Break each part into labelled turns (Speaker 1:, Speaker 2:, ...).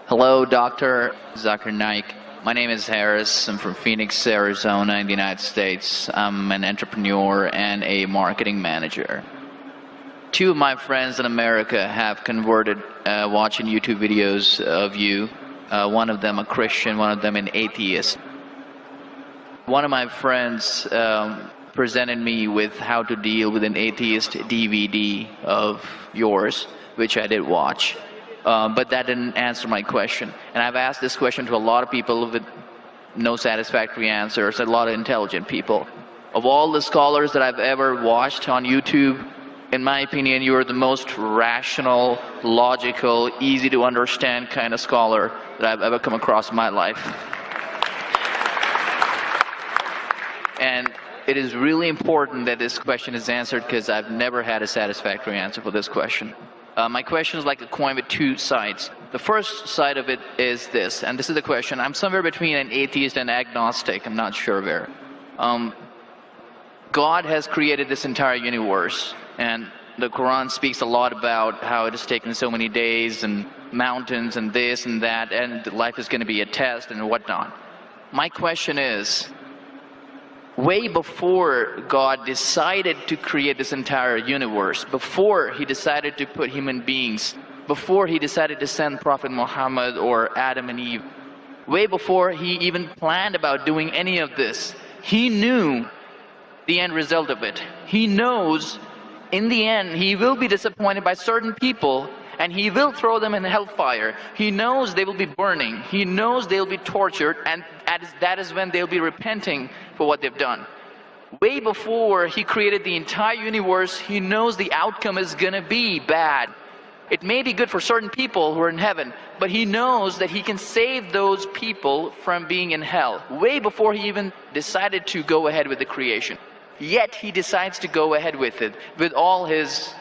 Speaker 1: Hello, Dr. Zakir Naik. My name is Harris. I'm from Phoenix, Arizona in the United States. I'm an entrepreneur and a marketing manager. Two of my friends in America have converted watching YouTube videos of you. One of them a Christian, one of them an atheist. One of my friends presented me with how to deal with an atheist DVD of yours, which I did watch. But that didn't answer my question. And I've asked this question to a lot of people with no satisfactory answers, a lot of intelligent people. Of all the scholars that I've ever watched on YouTube, in my opinion, you are the most rational, logical, easy to understand kind of scholar that I've ever come across in my life. And it is really important that this question is answered because I've never had a satisfactory answer for this question. My question is like a coin with two sides. The first side of it is this, and this is the question. I'm somewhere between an atheist and agnostic. I'm not sure where. God has created this entire universe, and the Quran speaks a lot about how it has taken so many days and mountains and this and that, and life is going to be a test and whatnot. My question is, way before God decided to create this entire universe, before he decided to put human beings, before he decided to send Prophet Muhammad or Adam and Eve, way before he even planned about doing any of this, he knew the end result of it. He knows in the end he will be disappointed by certain people and he will throw them in hellfire. He knows they will be burning. He knows they'll be tortured, and that is when they'll be repenting for what they've done. Way before he created the entire universe, he knows the outcome is gonna be bad. It may be good for certain people who are in heaven, but he knows that he can save those people from being in hell. Way before he even decided to go ahead with the creation. Yet he decides to go ahead with it, with all his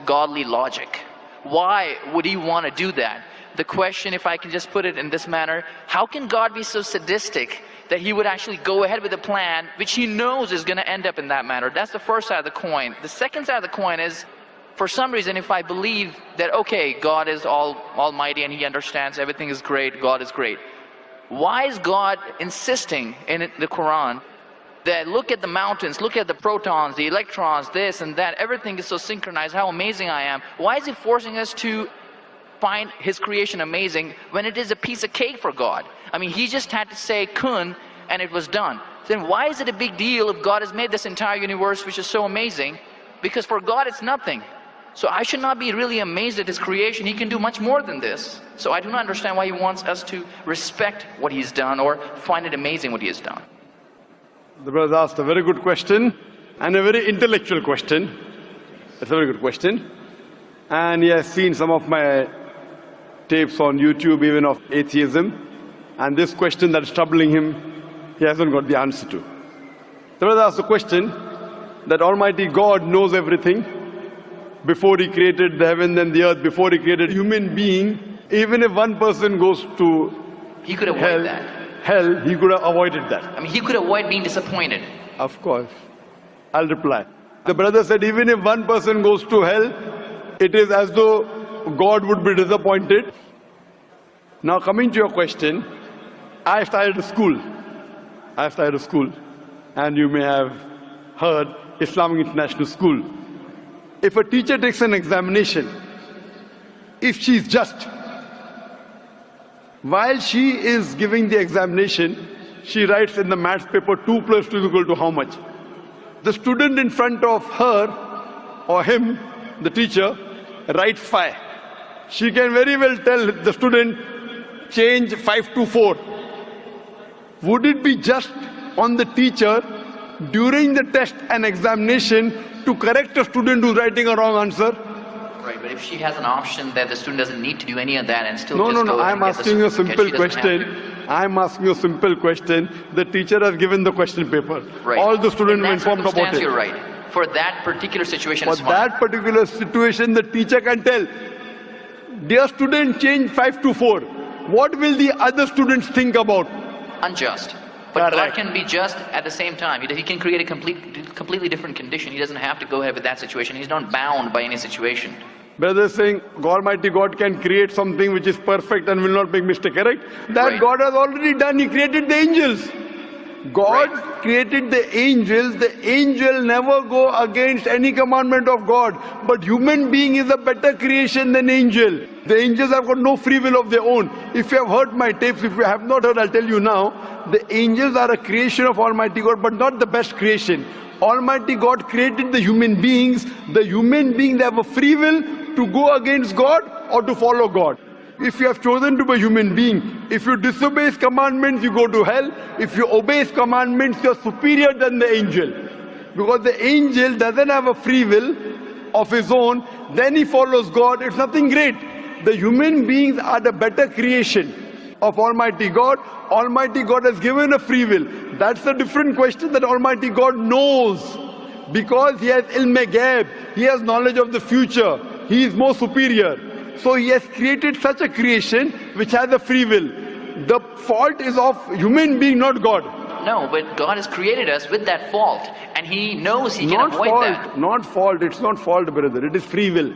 Speaker 1: godly logic. Why would he want to do that? The question, if I can just put it in this manner, how can God be so sadistic that he would actually go ahead with a plan which he knows is going to end up in that manner? That's the first side of the coin. The second side of the coin is, for some reason, if I believe that, okay, God is almighty and he understands everything is great, God is great. Why is God insisting in the Quran that look at the mountains, look at the protons, the electrons, this and that, everything is so synchronized, how amazing I am. Why is he forcing us to find his creation amazing when it is a piece of cake for God? I mean, he just had to say kun and it was done. Then why is it a big deal if God has made this entire universe which is so amazing? Because for God it's nothing. So I should not be really amazed at his creation. He can do much more than this. So I do not understand why he wants us to respect what he's done or find it amazing what he has done.
Speaker 2: The brother asked a very good question and a very intellectual question. It's a very good question. And he has seen some of my tapes on YouTube, even of atheism. And this question that is troubling him, he hasn't got the answer to. The brother asked the question that Almighty God knows everything before he created the heaven and the earth, before he created human being. Even if one person goes to
Speaker 1: he could avoid that.
Speaker 2: Hell, he could have avoided that.
Speaker 1: I mean, he could avoid being disappointed.
Speaker 2: Of course. I'll reply. The brother said, even if one person goes to hell, it is as though God would be disappointed. Now coming to your question, I started a school. And you may have heard Islamic International School. If a teacher takes an examination, if she is just, while she is giving the examination, she writes in the maths paper 2 plus 2 is equal to how much? The student in front of her or him, the teacher, writes 5. She can very well tell the student, change 5 to 4. Would it be just on the teacher during the test and examination to correct a student who's writing a wrong answer?
Speaker 1: Right, but if she has an option that the student doesn't need to do any of that and still
Speaker 2: No, I'm asking you a simple question. I'm asking you a simple question. The teacher has given the question paper.
Speaker 1: Right.
Speaker 2: All the students were informed about it.
Speaker 1: You're right. For that particular situation,
Speaker 2: For that particular situation, the teacher can tell, dear student, change 5 to 4. What will the other students think about?
Speaker 1: Unjust. But God can be just at the same time. He can create a completely different condition. He doesn't have to go ahead with that situation. He's not bound by any situation.
Speaker 2: Brother is saying Almighty God can create something which is perfect and will not make mistake, correct? That
Speaker 1: Right.
Speaker 2: God has already done. He created the angels. God created the angels. The angel never go against any commandment of God. But human being is a better creation than angel. The angels have got no free will of their own. If you have heard my tapes, if you have not heard, I'll tell you now. The angels are a creation of Almighty God, but not the best creation. Almighty God created the human beings. The human beings have a free will to go against God or to follow God. If you have chosen to be a human being, if you disobey His commandments, you go to hell. If you obey His commandments, you are superior than the angel. Because the angel doesn't have a free will of his own, then he follows God. It's nothing great. The human beings are the better creation of Almighty God. Almighty God has given a free will. That's a different question that Almighty God knows. Because He has ilm-e ghaib, He has knowledge of the future. He is more superior. So He has created such a creation which has a free will. The fault is of human being, not God.
Speaker 1: No, but God has created us with that fault, and He knows He can
Speaker 2: Not
Speaker 1: avoid
Speaker 2: fault,
Speaker 1: that.
Speaker 2: not fault. It's not fault, brother. It is free will.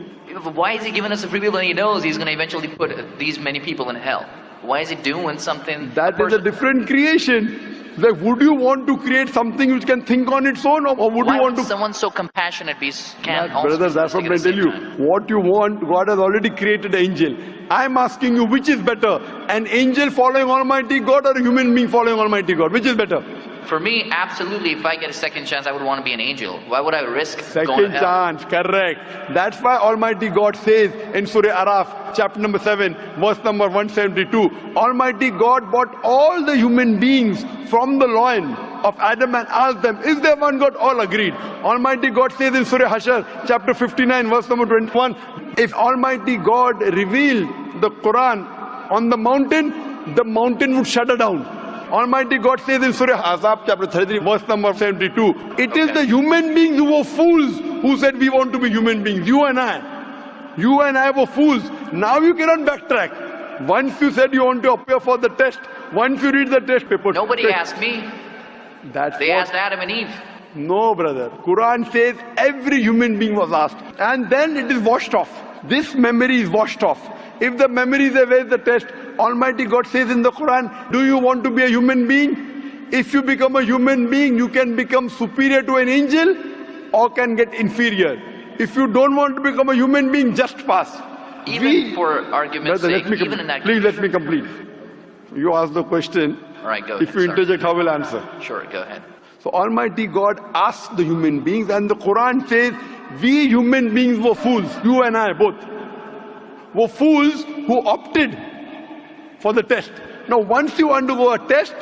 Speaker 1: Why is He giving us a free will when He knows He's going to eventually put these many people in hell? Why is He doing something?
Speaker 2: That is a different creation. Like, would you want to create something which can think on its own, or would
Speaker 1: Why
Speaker 2: you want
Speaker 1: would
Speaker 2: to?
Speaker 1: someone so compassionate can also
Speaker 2: Brother,
Speaker 1: be
Speaker 2: that's what
Speaker 1: specific
Speaker 2: I
Speaker 1: at the
Speaker 2: tell you.
Speaker 1: same time?
Speaker 2: What you want, God has already created an angel. I'm asking you, which is better? An angel following Almighty God or a human being following Almighty God? Which is better?
Speaker 1: For me, absolutely, if I get a second chance, I would want to be an angel. Why would I risk going to
Speaker 2: Second
Speaker 1: hell?
Speaker 2: chance, correct. That's why Almighty God says in Surah Araf, chapter number 7, verse number 172, Almighty God brought all the human beings from the loin of Adam and asked them, is there one God? All agreed. Almighty God says in Surah Hashar, chapter 59, verse number 21, if Almighty God revealed the Quran on the mountain would shudder down. Almighty God says in Surah Ahzab, chapter 33, verse number 72, it is the human beings who were fools who said we want to be human beings. You and I were fools. Now you cannot backtrack. Once you said you want to appear for the test, once you read the test paper.
Speaker 1: Nobody asked me. They asked Adam and Eve.
Speaker 2: No, brother. Quran says every human being was asked. And then it is washed off. This memory is washed off. If the memory is away, the test, Almighty God says in the Quran, do you want to be a human being? If you become a human being, you can become superior to an angel or can get inferior. If you don't want to become a human being, just pass.
Speaker 1: Even for argument's
Speaker 2: Brother,
Speaker 1: sake, even in that
Speaker 2: please
Speaker 1: case.
Speaker 2: let me complete. You ask the question.
Speaker 1: All right, go
Speaker 2: If
Speaker 1: ahead.
Speaker 2: you
Speaker 1: Sorry.
Speaker 2: interject, I will answer.
Speaker 1: Sure, go ahead.
Speaker 2: So Almighty God asked the human beings, and the Quran says, we human beings were fools, you and I both, were fools who opted for the test. Now once you undergo a test,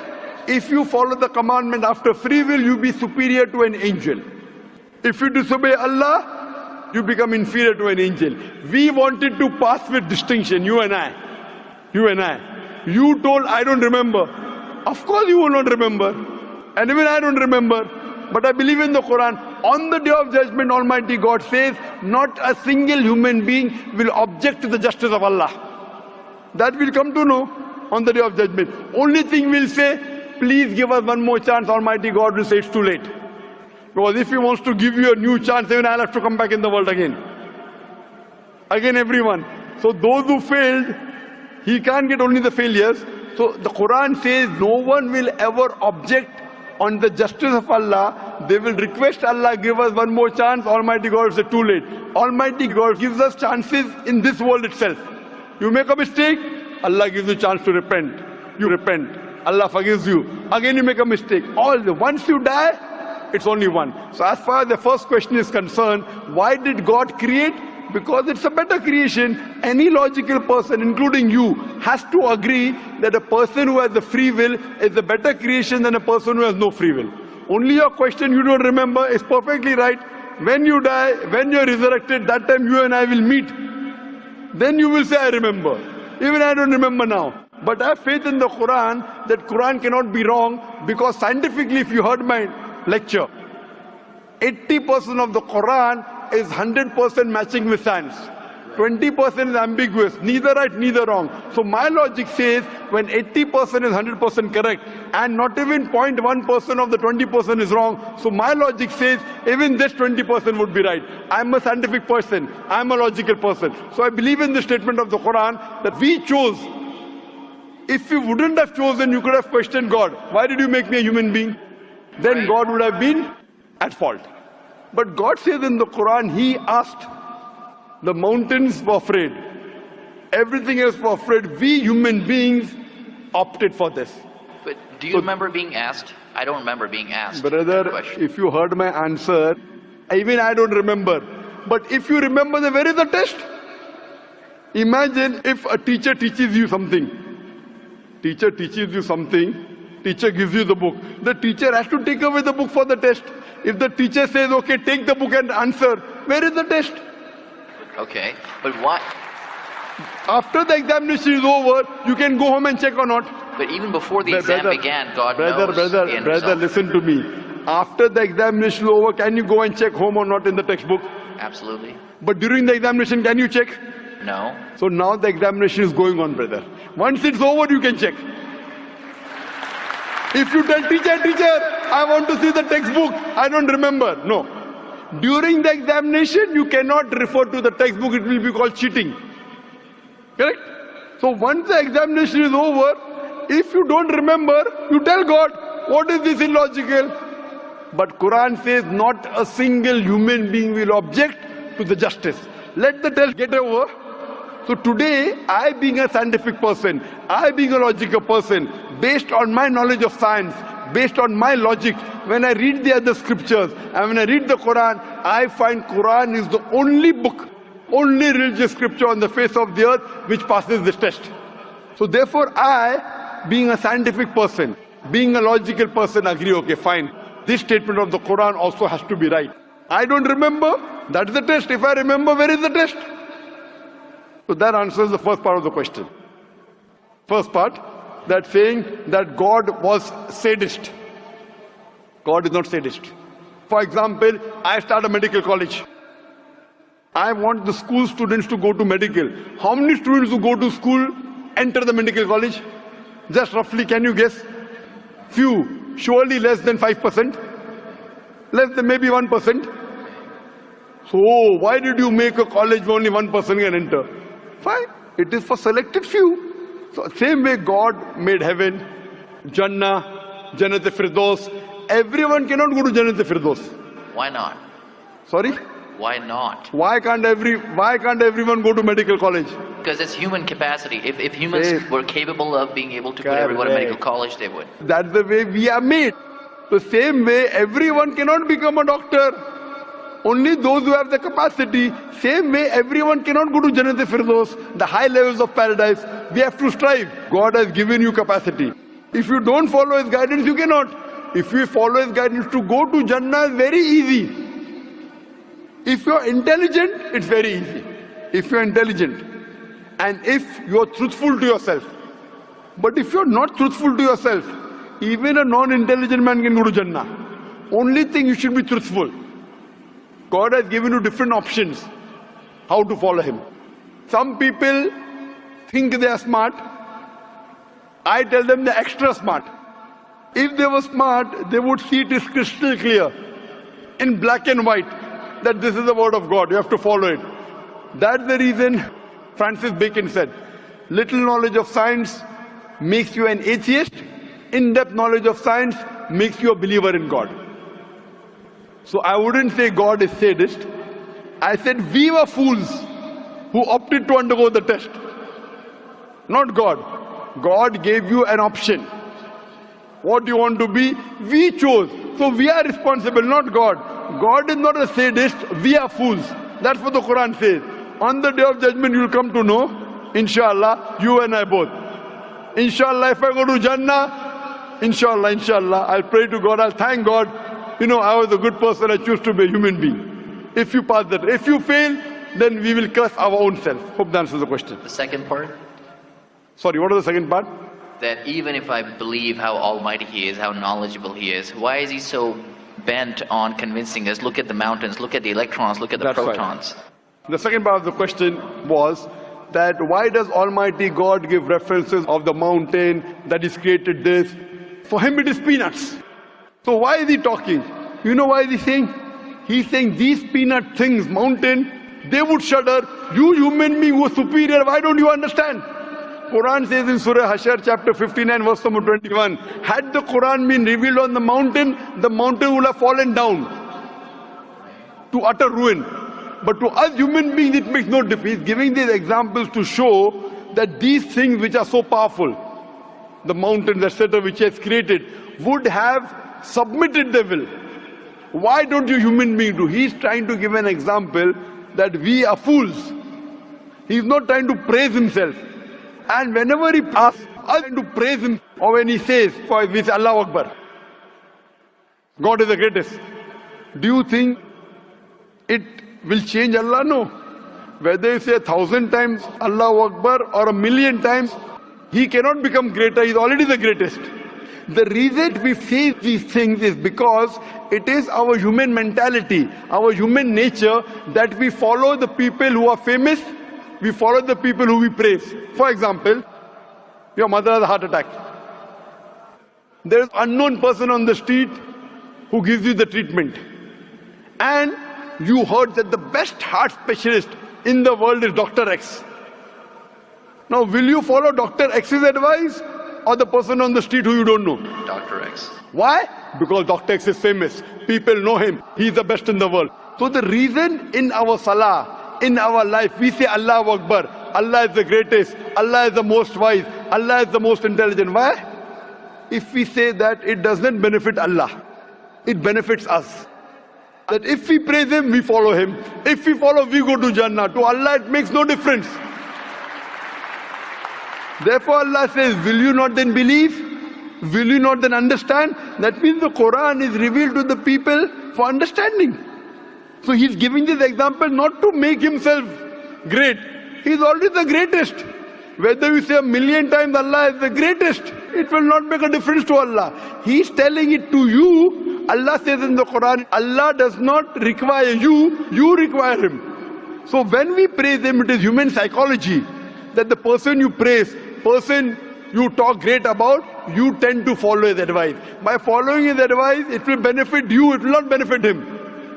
Speaker 2: if you follow the commandment after free will, you be superior to an angel. If you disobey Allah, you become inferior to an angel. We wanted to pass with distinction, you and I. You told, I don't remember. Of course you will not remember. And even I don't remember. But I believe in the Quran. On the day of judgment, Almighty God says, not a single human being will object to the justice of Allah. That will come to know on the day of judgment. Only thing we'll say, please give us one more chance. Almighty God will say it's too late. Because if He wants to give you a new chance, even I'll have to come back in the world again. Again, everyone. So those who failed, He can't get only the failures. So the Quran says no one will ever object on the justice of Allah. They will request Allah, give us one more chance. Almighty God will say too late. Almighty God gives us chances in this world itself. You make a mistake, Allah gives you a chance to repent. You repent, Allah forgives you. Again you make a mistake. Once you die, it's only one. So as far as the first question is concerned, why did God create? Because it's a better creation. Any logical person, including you, has to agree that a person who has the free will is a better creation than a person who has no free will. Only your question you don't remember is perfectly right. When you die, when you're resurrected, that time you and I will meet. Then you will say, I remember. Even I don't remember now. But I have faith in the Quran that Quran cannot be wrong, because scientifically, if you heard my lecture, 80% of the Quran is 100% matching with science. 20% is ambiguous, neither right, neither wrong. So my logic says when 80% is 100% correct and not even 0.1% of the 20% is wrong, so my logic says even this 20% would be right. I'm a scientific person, I'm a logical person. So I believe in the statement of the Quran that we chose. If you wouldn't have chosen, you could have questioned God. Why did you make me a human being? Then God would have been at fault. But God says in the Quran, He asked. The mountains were afraid. Everything else was afraid. We human beings opted for this.
Speaker 1: But do you remember being asked? I don't remember being asked.
Speaker 2: Brother, if you heard my answer, even I don't remember. But if you remember, then where is the test? Imagine if a teacher teaches you something. Teacher teaches you something. Teacher gives you the book. The teacher has to take away the book for the test. If the teacher says, okay, take the book and answer, where is the test?
Speaker 1: Okay, but why?
Speaker 2: After the examination is over, you can go home and check or not.
Speaker 1: But even before the exam began, God knows the end
Speaker 2: Brother,
Speaker 1: result.
Speaker 2: listen to me. After the examination is over, can you go and check home or not in the textbook?
Speaker 1: Absolutely.
Speaker 2: But during the examination, can you check?
Speaker 1: No.
Speaker 2: So now the examination is going on, brother. Once it's over, you can check. If you tell teacher, I want to see the textbook, I don't remember. No. During the examination, you cannot refer to the textbook, it will be called cheating. Correct? So once the examination is over, if you don't remember, you tell God, what is this illogical? But Quran says not a single human being will object to the justice. Let the test get over. So today, I being a scientific person, I being a logical person, based on my knowledge of science, based on my logic, when I read the other scriptures and when I read the Quran, I find Quran is the only book, only religious scripture on the face of the earth which passes this test. So therefore I, being a scientific person, being a logical person, agree, okay, fine. This statement of the Quran also has to be right. I don't remember, that's the test. If I remember, where is the test? So that answers the first part of the question. First part, that saying that God was sadist. God is not sadist. For example, I start a medical college. I want the school students to go to medical. How many students who go to school enter the medical college? Just roughly, can you guess? Few. Surely less than 5%. Less than maybe 1%. So why did you make a college where only 1% can enter? Fine. It is for selected few. So same way God made heaven, Jannah, Jannat-e-Firdaus. Everyone cannot go to Jannat-e-Firdaus.
Speaker 1: Why not?
Speaker 2: Sorry?
Speaker 1: Why not?
Speaker 2: Why can't everyone go to medical college?
Speaker 1: Because it's human capacity. If humans were capable of being able to put everyone in medical college, they would.
Speaker 2: That's the way we are made. The same way everyone cannot become a doctor. Only those who have the capacity. Same way everyone cannot go to Jannat-e-Firdaus, the high levels of paradise. We have to strive. God has given you capacity. If you don't follow His guidance, you cannot. If you follow His guidance to go to Jannah, is very easy. If you are intelligent, it's very easy. If you are intelligent and if you are truthful to yourself. But if you are not truthful to yourself, even a non-intelligent man can go to Jannah. Only thing, you should be truthful. God has given you different options how to follow Him. Some people think they are smart. I tell them they're extra smart. If they were smart, they would see it is crystal clear in black and white that this is the word of God, you have to follow it. That's the reason Francis Bacon said, little knowledge of science makes you an atheist, in-depth knowledge of science makes you a believer in God. So I wouldn't say God is sadist. I said we were fools who opted to undergo the test. Not God. God gave you an option. What do you want to be? We chose. So we are responsible, not God. God is not a sadist, we are fools. That's what the Quran says. On the day of judgment you will come to know, inshallah, you and I both. Inshallah, if I go to Jannah, inshallah, I'll pray to God, I'll thank God. You know, I was a good person, I choose to be a human being. If you pass that, if you fail, then we will curse our own self. Hope that answers the question.
Speaker 1: The second part?
Speaker 2: Sorry, what was the second part?
Speaker 1: That even if I believe how almighty He is, how knowledgeable He is, why is He so bent on convincing us, look at the mountains, look at the electrons, look at the protons?
Speaker 2: The second part of the question was that why does Almighty God give references of the mountain that He's created this? For Him it is peanuts. So why is He talking? You know why is He saying? He's saying these peanut things, mountain, they would shudder. You human being who are superior, why don't you understand? Quran says in Surah Hashr chapter 59 verse number 21, had the Quran been revealed on the mountain would have fallen down to utter ruin. But to us human beings it makes no difference. He's giving these examples to show that these things which are so powerful, the mountains etc. which He has created, would have submitted their will. Why don't you human beings do? He's trying to give an example that we are fools. He's not trying to praise Himself. And whenever He asks us to praise Him, or when He says, for we say Allahu Akbar, God is the greatest, do you think it will change Allah? No. Whether you say 1,000 times Allahu Akbar or 1,000,000 times, He cannot become greater. He's already the greatest. The reason we say these things is because it is our human mentality, our human nature, that we follow the people who are famous, we follow the people who we praise. For example, your mother has a heart attack. There is an unknown person on the street who gives you the treatment. And you heard that the best heart specialist in the world is Dr. X. Now, will you follow Dr. X's advice or the person on the street who you don't know?
Speaker 1: Dr. X.
Speaker 2: Why? Because Dr. X is famous. People know him. He's the best in the world. So the reason in our salah, in our life, we say Allahu Akbar, Allah is the greatest, Allah is the most wise, Allah is the most intelligent. Why? If we say that, it doesn't benefit Allah. It benefits us. That if we praise Him, we follow Him. If we follow, we go to Jannah. To Allah, it makes no difference. Therefore, Allah says, will you not then believe? Will you not then understand? That means the Quran is revealed to the people for understanding. So He's giving this example not to make Himself great. He's already the greatest. Whether you say 1,000,000 times Allah is the greatest, it will not make a difference to Allah. He's telling it to you. Allah says in the Quran, Allah does not require you, you require Him. So when we praise Him, it is human psychology that the person you praise, person you talk great about, you tend to follow his advice. By following his advice, it will benefit you, it will not benefit him.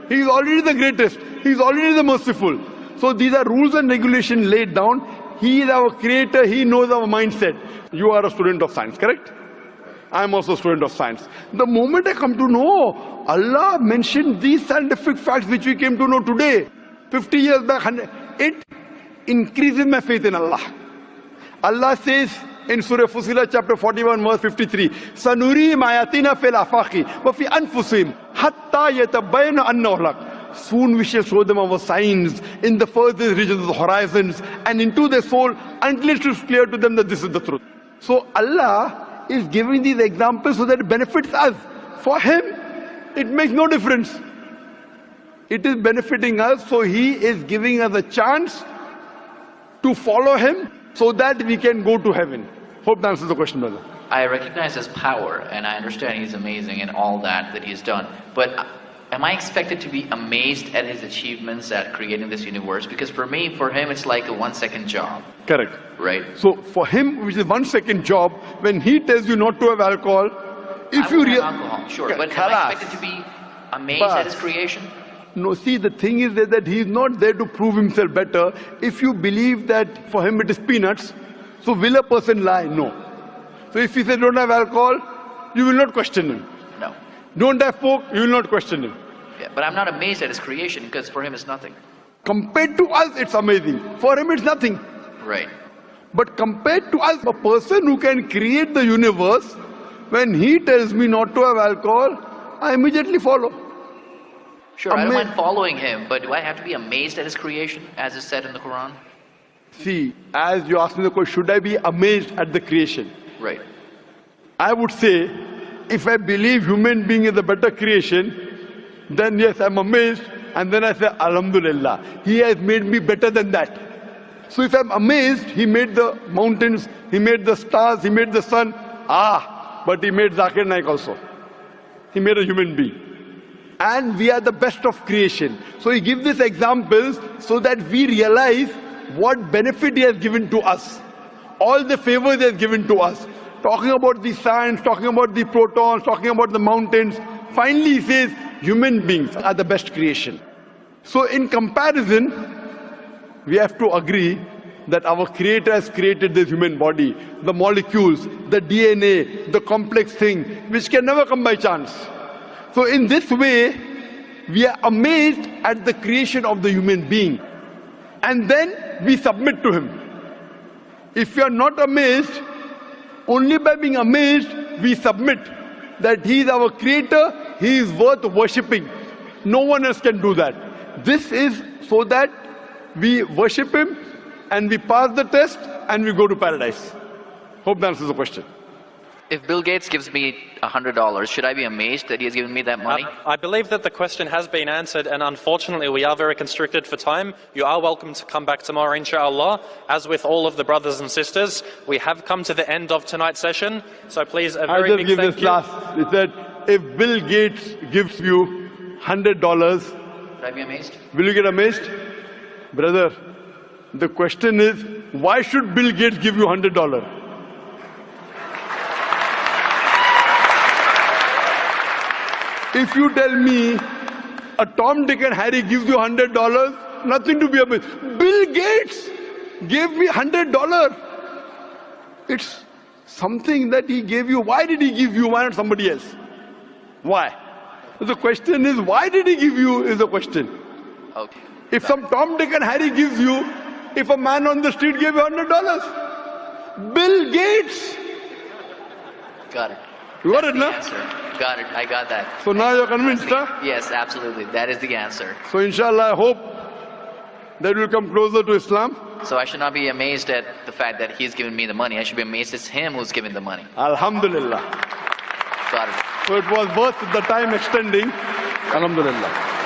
Speaker 2: He is already the greatest, He is already the merciful. So these are rules and regulations laid down. He is our creator, He knows our mindset. You are a student of science, correct? I am also a student of science. The moment I come to know, Allah mentioned these scientific facts which we came to know today, 50 years back, it increases my faith in Allah. Allah says in Surah Fussilat chapter 41 verse 53, Sanurihim ayatina fil afaqi wa fi anfusihim hatta yatabayyana annahu al-haq. Soon we shall show them our signs in the furthest regions of the horizons and into their soul until it is clear to them that this is the truth. So Allah is giving these examples so that it benefits us. For Him, it makes no difference. It is benefiting us, so He is giving us a chance to follow Him so that we can go to heaven. Hope that answers the question, brother.
Speaker 1: I recognize His power, and I understand He's amazing and all that He's done. But am I expected to be amazed at His achievements at creating this universe? Because for Him, it's like a 1-second job.
Speaker 2: Correct.
Speaker 1: Right?
Speaker 2: So for Him, which is 1-second job, when He tells you not to have alcohol, if you
Speaker 1: have alcohol, sure, but am I expected to be amazed at His creation?
Speaker 2: No, see, the thing is that He is not there to prove Himself better. If you believe that for Him it is peanuts, so will a person lie? No. So if He says don't have alcohol, you will not question Him.
Speaker 1: No.
Speaker 2: Don't have pork, you will not question Him.
Speaker 1: Yeah, but I'm not amazed at His creation because for Him it's nothing.
Speaker 2: Compared to us, it's amazing. For Him, it's nothing.
Speaker 1: Right.
Speaker 2: But compared to us, a person who can create the universe, when he tells me not to have alcohol, I immediately follow.
Speaker 1: Sure, I don't mind following Him, but do I have to be amazed at His creation, as is said in the Quran?
Speaker 2: See, as you asked me the question, should I be amazed at the creation?
Speaker 1: Right.
Speaker 2: I would say, if I believe human being is a better creation, then yes, I'm amazed, and then I say, Alhamdulillah, He has made me better than that. So if I'm amazed, He made the mountains, He made the stars, He made the sun, but He made Zakir Naik also. He made a human being. and we are the best of creation. So he gives these examples so that we realize what benefit he has given to us, all the favors he has given to us. Talking about the science, talking about the protons, talking about the mountains. Finally he says human beings are the best creation. So in comparison, we have to agree that our Creator has created this human body, the molecules, the DNA, the complex thing, which can never come by chance. So in this way, we are amazed at the creation of the human being. And then we submit to him. If we are not amazed, only by being amazed, we submit that he is our Creator, he is worth worshipping. No one else can do that. This is so that we worship him and we pass the test and we go to paradise. Hope that answers the question.
Speaker 1: If Bill Gates gives me $100, should I be amazed that he has given me that money?
Speaker 3: I believe that the question has been answered, and unfortunately we are very constricted for time. You are welcome to come back tomorrow, inshallah. As with all of the brothers and sisters, we have come to the end of tonight's session, so please a very big thank you.
Speaker 2: I'll just give this last. It said, if Bill Gates gives you $100,
Speaker 1: should I be amazed?
Speaker 2: Will you get amazed? Brother, the question is, why should Bill Gates give you $100? If you tell me a Tom, Dick and Harry gives you $100, nothing to be amazed. Bill Gates gave me $100. It's something that he gave you. Why did he give you? Why not somebody else? Why? The question is, why did he give you is the question.
Speaker 1: Okay.
Speaker 2: If some Tom, Dick and Harry gives you, if a man on the street gave you $100, Bill Gates.
Speaker 1: Got it.
Speaker 2: You got it, no?
Speaker 1: Got it. I got that.
Speaker 2: So now you're convinced, huh?
Speaker 1: Yes, absolutely. That is the answer.
Speaker 2: So inshallah, I hope that we'll come closer to Islam.
Speaker 1: So I should not be amazed at the fact that he's given me the money. I should be amazed it's him who's giving the money.
Speaker 2: Alhamdulillah.
Speaker 1: Got it.
Speaker 2: So it was worth the time extending. Alhamdulillah.